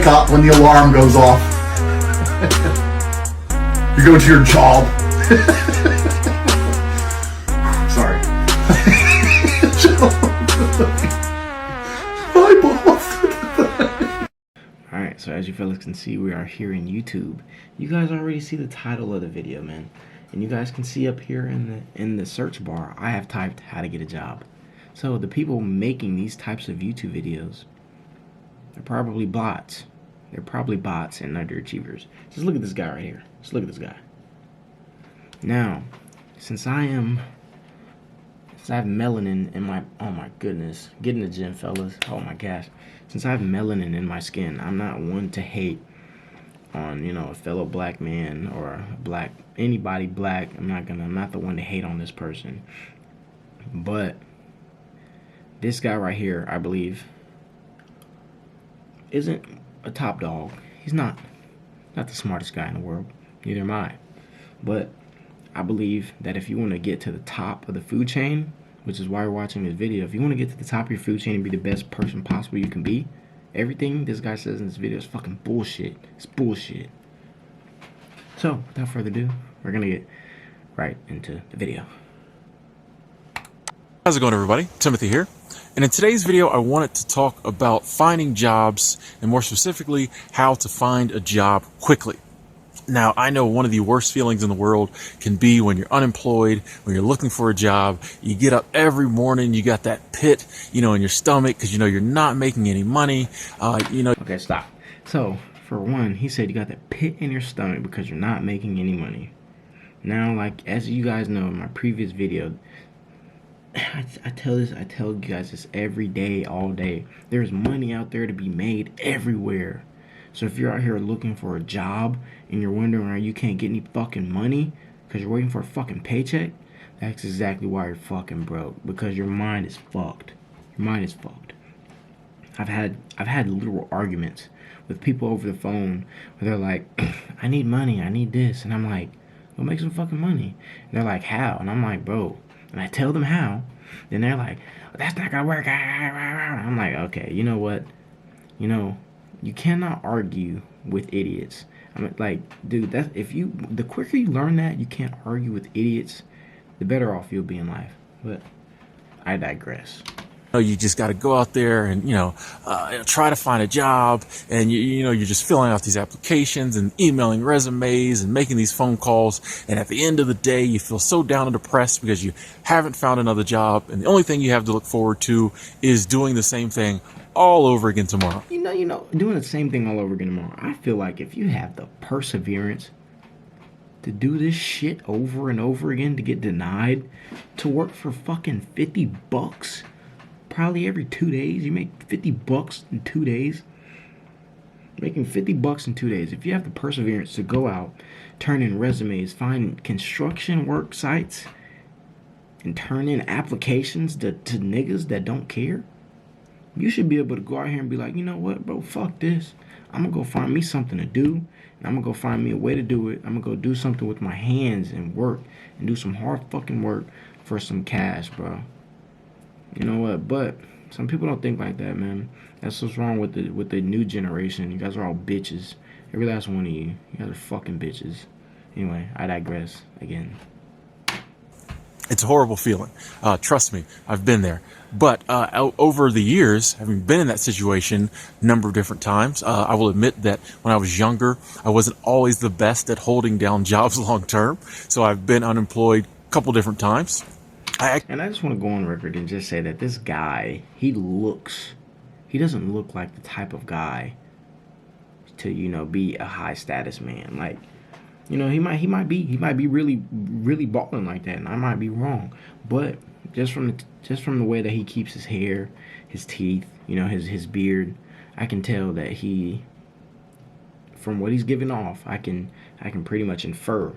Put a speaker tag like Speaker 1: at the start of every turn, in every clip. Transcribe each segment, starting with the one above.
Speaker 1: up when the alarm goes off. You go to your job. Sorry. Hi, boss.
Speaker 2: Alright, so as you fellas can see, we are here in YouTube. You guys already see the title of the video, man. And you guys can see up here in the search bar, I have typed how to get a job. So the people making these types of YouTube videos, they're probably bots. They're probably bots and underachievers. Just look at this guy right here. Just look at this guy. Now, since I have melanin in my, oh my goodness, get in the gym, fellas. Oh my gosh. Since I have melanin in my skin, I'm not one to hate on, you know, a fellow black man or anybody black. I'm not the one to hate on this person. But this guy right here, I believe, isn't a top dog. He's not the smartest guy in the world. Neither am I. But I believe that if you want to get to the top of the food chain, which is why you're watching this video, if you want to get to the top of your food chain and be the best person possible you can be, everything this guy says in this video is fucking bullshit. It's bullshit. So, without further ado, we're going to get right into the video.
Speaker 3: How's it going, everybody? Timothy here. And in today's video, I wanted to talk about finding jobs, and more specifically, how to find a job quickly. Now, I know one of the worst feelings in the world can be when you're unemployed, when you're looking for a job. You get up every morning, you got that pit, in your stomach because you're not making any money.
Speaker 2: Okay, stop. So, for one, he said you got that pit in your stomach because you're not making any money. Now, like, as you guys know in my previous video, I tell you guys this every day, all day. There's money out there to be made everywhere. So if you're out here looking for a job and you're wondering why you can't get any fucking money because you're waiting for a fucking paycheck, that's exactly why you're fucking broke. Because your mind is fucked. Your mind is fucked. I've had literal arguments with people over the phone where they're like, I need money, I need this. And I'm like, go make some fucking money. And they're like, how? And I'm like, bro. And I tell them how. Then they're like, that's not gonna work. I'm like, okay, you know what? You cannot argue with idiots. I mean, like, dude, the quicker you learn that you can't argue with idiots, the better off you'll be in life. But I digress.
Speaker 3: You just got to go out there and, try to find a job, and you're just filling out these applications and emailing resumes and making these phone calls. And at the end of the day, you feel so down and depressed because you haven't found another job. And the only thing you have to look forward to is doing the same thing all over again tomorrow.
Speaker 2: Doing the same thing all over again tomorrow. I feel like if you have the perseverance to do this shit over and over again, to get denied, to work for fucking $50, probably every 2 days, you make $50 in 2 days. Making $50 in 2 days. If you have the perseverance to go out, turn in resumes, find construction work sites, and turn in applications to niggas that don't care, you should be able to go out here and be like, you know what, bro, fuck this. I'm gonna go find me something to do, and I'm gonna go find me a way to do it. I'm gonna go do something with my hands and work, and do some hard fucking work for some cash, bro. You know what? But some people don't think like that, man. That's what's wrong with the new generation. You guys are all bitches. Every last one of you. You guys are fucking bitches. Anyway, I digress again.
Speaker 3: It's a horrible feeling. Trust me, I've been there. But over the years, having been in that situation a number of different times, I will admit that when I was younger, I wasn't always the best at holding down jobs long term. So I've been unemployed a couple different times.
Speaker 2: And I just want to go on record and just say that this guy, he doesn't look like the type of guy to, be a high status man. Like, he might be really balling like that, and I might be wrong. But just from the way that he keeps his hair, his teeth, his beard, I can tell that from what he's giving off, I can pretty much infer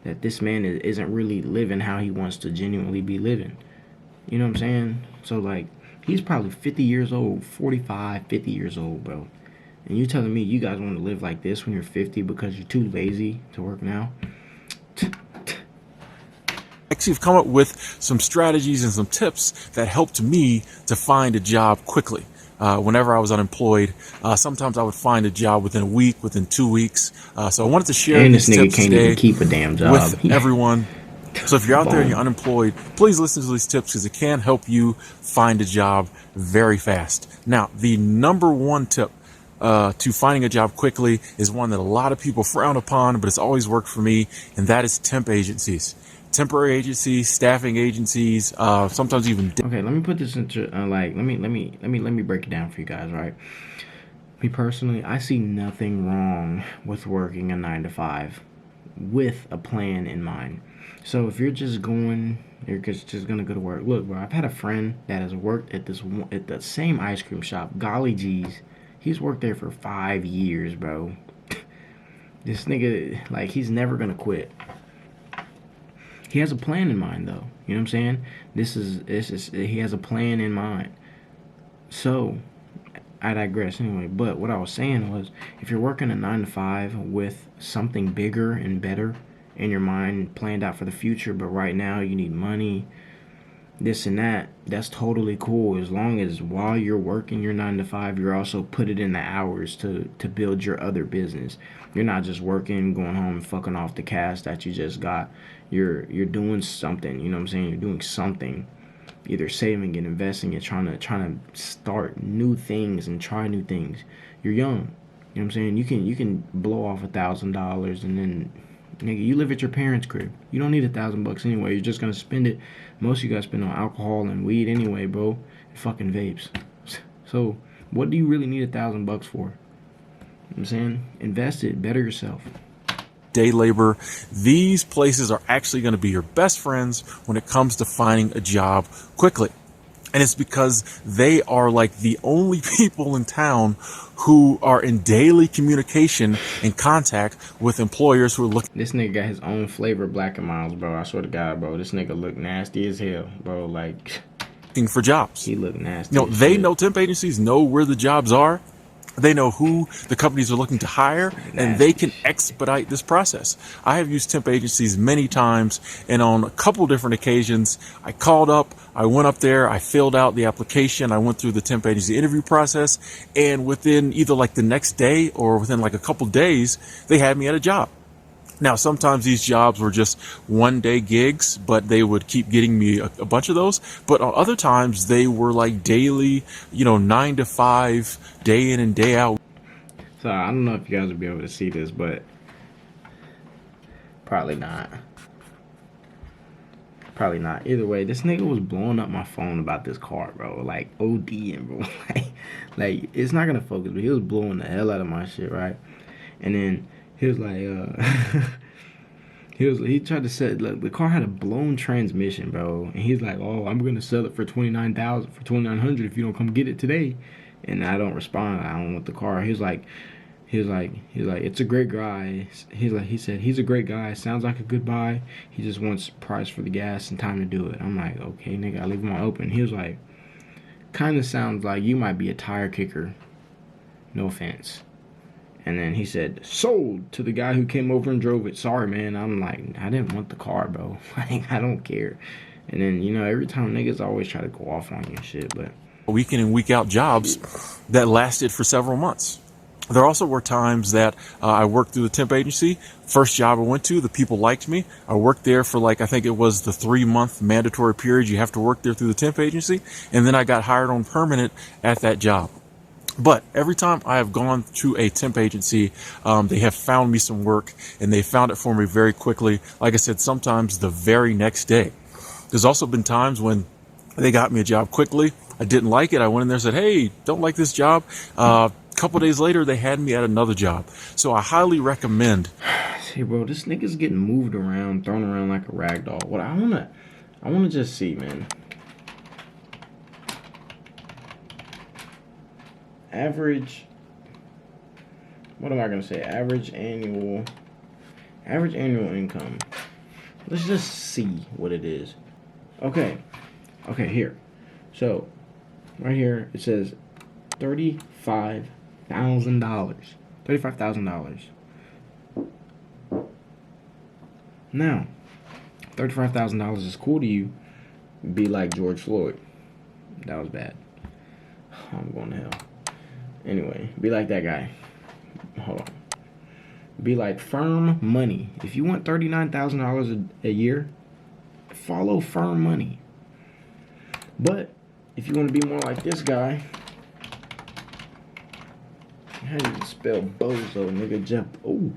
Speaker 2: that this man isn't really living how he wants to genuinely be living. You know what I'm saying? So, like, he's probably 50 years old, 45, 50 years old, bro. And you telling me you guys want to live like this when you're 50 because you're too lazy to work now?
Speaker 3: Actually, I've come up with some strategies and some tips that helped me to find a job quickly. whenever I was unemployed. Sometimes I would find a job within a week, within 2 weeks. So I wanted to share
Speaker 2: And
Speaker 3: these
Speaker 2: this nigga
Speaker 3: tips
Speaker 2: can't
Speaker 3: today
Speaker 2: even keep a damn job.
Speaker 3: with everyone. So if you're out there and
Speaker 2: Boom.
Speaker 3: you're unemployed, please listen to these tips because it can help you find a job very fast. Now, the number one tip to finding a job quickly is one that a lot of people frown upon, but it's always worked for me, and that is temp agencies. Temporary agencies, staffing agencies, sometimes even.
Speaker 2: Okay, let me put this into let me break it down for you guys, right? Me personally, I see nothing wrong with working a 9 to 5 with a plan in mind. So if you're just gonna go to work. Look, bro, I've had a friend that has worked at the same ice cream shop. Golly geez, he's worked there for 5 years, bro. This nigga, like, he's never gonna quit. He has a plan in mind, though. You know what I'm saying? He has a plan in mind. So, I digress anyway. But what I was saying was, if you're working a 9 to 5 with something bigger and better in your mind, planned out for the future, but right now you need money, this and that, that's totally cool. As long as while you're working your 9 to 5, you're also put it in the hours to build your other business. You're not just working, going home and fucking off the cash that you just got. You're doing something, you know what I'm saying? You're doing something, either saving it, investing it, trying to start new things and try new things. You're young, you know what I'm saying? You can blow off $1,000 and then, nigga, you live at your parents' crib. You don't need $1,000 anyway. You're just gonna spend it. Most of you guys spend on alcohol and weed anyway, bro. And fucking vapes. So what do you really need $1,000 for? You know what I'm saying? Invest it. Better yourself.
Speaker 3: Day labor. These places are actually going to be your best friends when it comes to finding a job quickly. And it's because they are like the only people in town who are in daily communication and contact with employers who are looking.
Speaker 2: This nigga got his own flavor Black and Miles, bro. I swear to God, bro. This nigga look nasty as hell, bro. Like,
Speaker 3: For jobs.
Speaker 2: he look nasty.
Speaker 3: You know, they know temp agencies know where the jobs are. They know who the companies are looking to hire, and they can expedite this process. I have used temp agencies many times, and on a couple different occasions, I called up, I went up there, I filled out the application, I went through the temp agency interview process, and within either like the next day or within like a couple days, they had me at a job. Now, sometimes these jobs were just one-day gigs, but they would keep getting me a bunch of those. But on other times, they were like daily, 9 to 5, day in and day out.
Speaker 2: So I don't know if you guys will be able to see this, but probably not. Probably not. Either way, this nigga was blowing up my phone about this car, bro. Like, ODing, bro. like, it's not gonna focus, but he was blowing the hell out of my shit, right? And then he was like, he tried to sell, like, the car had a blown transmission, bro. And he's like, oh, I'm gonna sell it for $29,000 if you don't come get it today. And I don't respond. I don't want the car. He's like, it's a great guy. He said he's a great guy. Sounds like a good buy. He just wants price for the gas and time to do it. I'm like, okay, nigga, I leave him all open. He was like, kind of sounds like you might be a tire kicker. No offense. And then he said, sold to the guy who came over and drove it. Sorry, man. I'm like, I didn't want the car, bro. Like, I don't care. And then, every time niggas always try to go off on you and shit, but
Speaker 3: Week in and week out jobs that lasted for several months. There also were times that I worked through the temp agency. First job I went to, the people liked me. I worked there for I think it was the 3-month mandatory period you have to work there through the temp agency. And then I got hired on permanent at that job. But every time I have gone to a temp agency, they have found me some work, and they found it for me very quickly. Like I said, sometimes the very next day. There's also been times when they got me a job quickly. I didn't like it. I went in there and said, hey, don't like this job. A couple days later, they had me at another job. So I highly recommend.
Speaker 2: See, bro, this nigga's getting moved around, thrown around like a rag doll. What I wanna just see, man. Average, what am I gonna say? Average annual income. Let's just see what it is. Okay, here. So, right here it says $35,000. $35,000. Now, $35,000 is cool to you. Be like George Floyd. That was bad. I'm going to hell. Anyway, be like that guy. Hold on. Be like Firm Money. If you want $39,000 a year, follow Firm Money. But if you want to be more like this guy, how do you spell bozo, nigga? Jeff. Oh.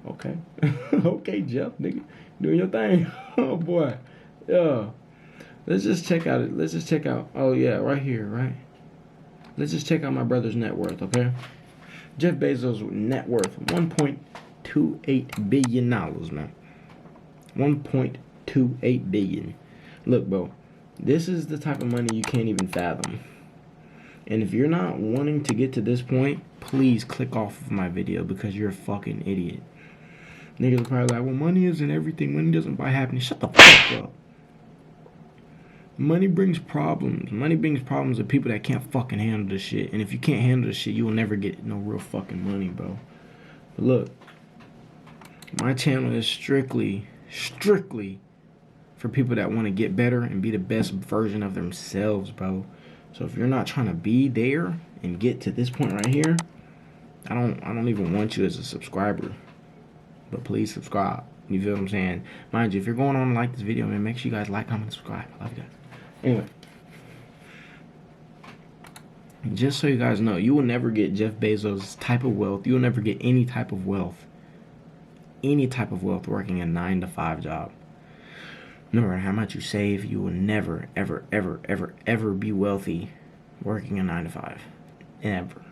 Speaker 2: Okay. Okay, Jeff, nigga. Doing your thing. Oh, boy. Yeah. Let's just check out it. Let's just check out. Oh, yeah, right here, right? Let's just check out my brother's net worth, okay? Jeff Bezos' net worth, $1.28 billion, man. $1.28 billion. Look, bro, this is the type of money you can't even fathom. And if you're not wanting to get to this point, please click off of my video because you're a fucking idiot. Niggas are probably like, well, money isn't everything. Money doesn't buy happiness. Shut the fuck up. Money brings problems. Money brings problems to people that can't fucking handle this shit. And if you can't handle this shit, you will never get no real fucking money, bro. But look, my channel is strictly for people that want to get better and be the best version of themselves, bro. So if you're not trying to be there and get to this point right here, I don't even want you as a subscriber. But please subscribe. You feel what I'm saying? Mind you, if you're going on to like this video, man, make sure you guys like, comment, and subscribe. I love you guys. Anyway, just so you guys know, you will never get Jeff Bezos' type of wealth. You will never get any type of wealth working a 9-to-5 job. No matter how much you save, you will never, ever, ever, ever, ever be wealthy working a 9-to-5. Ever.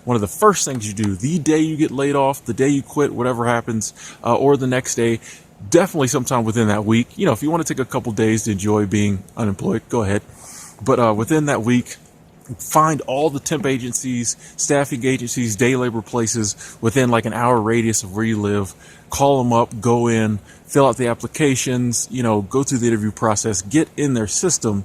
Speaker 3: One of the first things you do the day you get laid off, the day you quit, whatever happens, or the next day, definitely sometime within that week. You know, if you want to take a couple days to enjoy being unemployed, go ahead. But within that week, find all the temp agencies, staffing agencies, day labor places within like an hour radius of where you live. Call them up, go in, fill out the applications, you know, go through the interview process, get in their system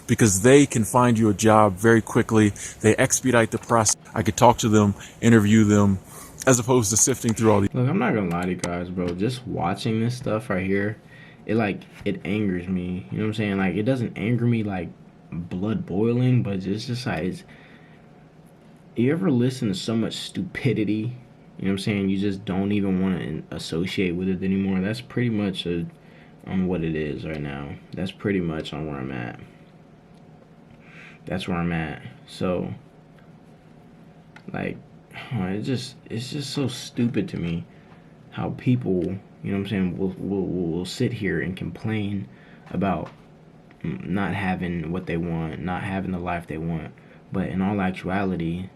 Speaker 3: because they can find you a job very quickly. They expedite the process. I could talk to them, interview them, as opposed to sifting through all these.
Speaker 2: Look, I'm not gonna lie to you guys, bro. Just watching this stuff right here, it angers me. You know what I'm saying? Like, it doesn't anger me like blood boiling, but it's just like, you ever listen to so much stupidity? You know what I'm saying? You just don't even want to associate with it anymore. That's pretty much on what it is right now. That's pretty much on where I'm at. That's where I'm at. So, like, it's just so stupid to me how people, you know what I'm saying, will sit here and complain about not having what they want, not having the life they want. But in all actuality,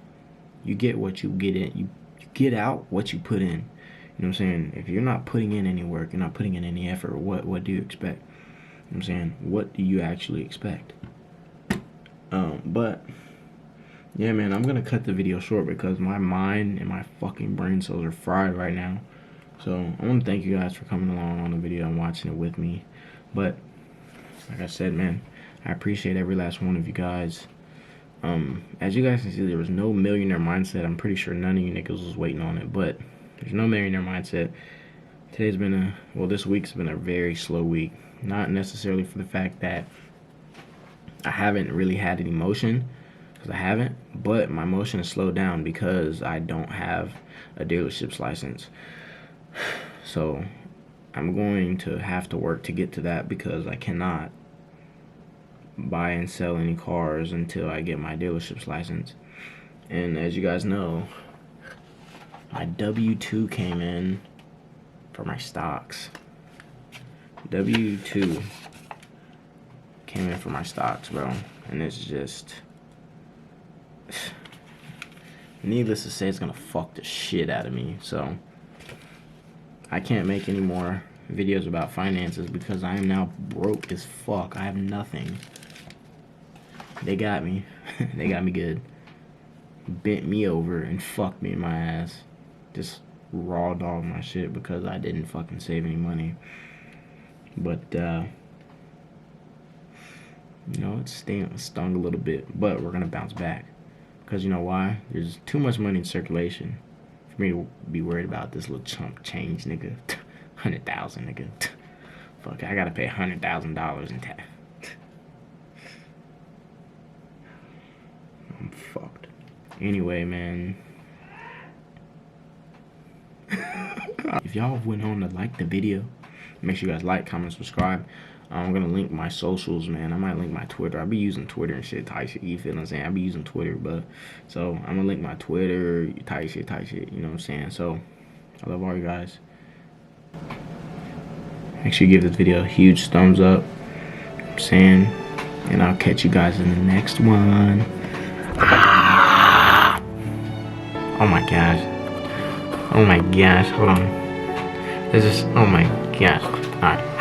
Speaker 2: you get what you get in. You get out what you put in. You know what I'm saying? If you're not putting in any work, you're not putting in any effort, what do you expect? You know what I'm saying? What do you actually expect? But yeah, man, I'm gonna cut the video short because my mind and my fucking brain cells are fried right now. So I want to thank you guys for coming along on the video and watching it with me. But like I said, man, I appreciate every last one of you guys. As you guys can see, there was no millionaire mindset. I'm pretty sure none of you niggas was waiting on it, but there's no millionaire mindset. Today's been this week's been a very slow week. Not necessarily for the fact that I haven't really had any motion, because I haven't, but my motion is slowed down because I don't have a dealership's license. So I'm going to have to work to get to that because I cannot buy and sell any cars until I get my dealership's license. And as you guys know, my W-2 came in for my stocks. W-2 came in for my stocks, bro. And it's just, needless to say, it's gonna fuck the shit out of me. So I can't make any more videos about finances because I am now broke as fuck. I have nothing. They got me. They got me good. Bent me over and fucked me in my ass. Just raw dog my shit because I didn't fucking save any money. But you know, it stung a little bit, but we're gonna bounce back. Because you know why? There's too much money in circulation for me to be worried about this little chump change, nigga. 100,000, nigga. Fuck, I gotta pay $100,000 in tax. I'm fucked. Anyway, man. If y'all went on to like the video, make sure you guys like, comment, subscribe. I'm gonna link my socials, man. I might link my Twitter. I'll be using Twitter and shit, type shit. You feel what I'm saying? I'll be using Twitter, but so I'm gonna link my Twitter, type shit. You know what I'm saying? So I love all you guys. Make sure you give this video a huge thumbs up. I'm saying, and I'll catch you guys in the next one. Oh my gosh. Oh my gosh. Hold on. This is. Oh my gosh. All right.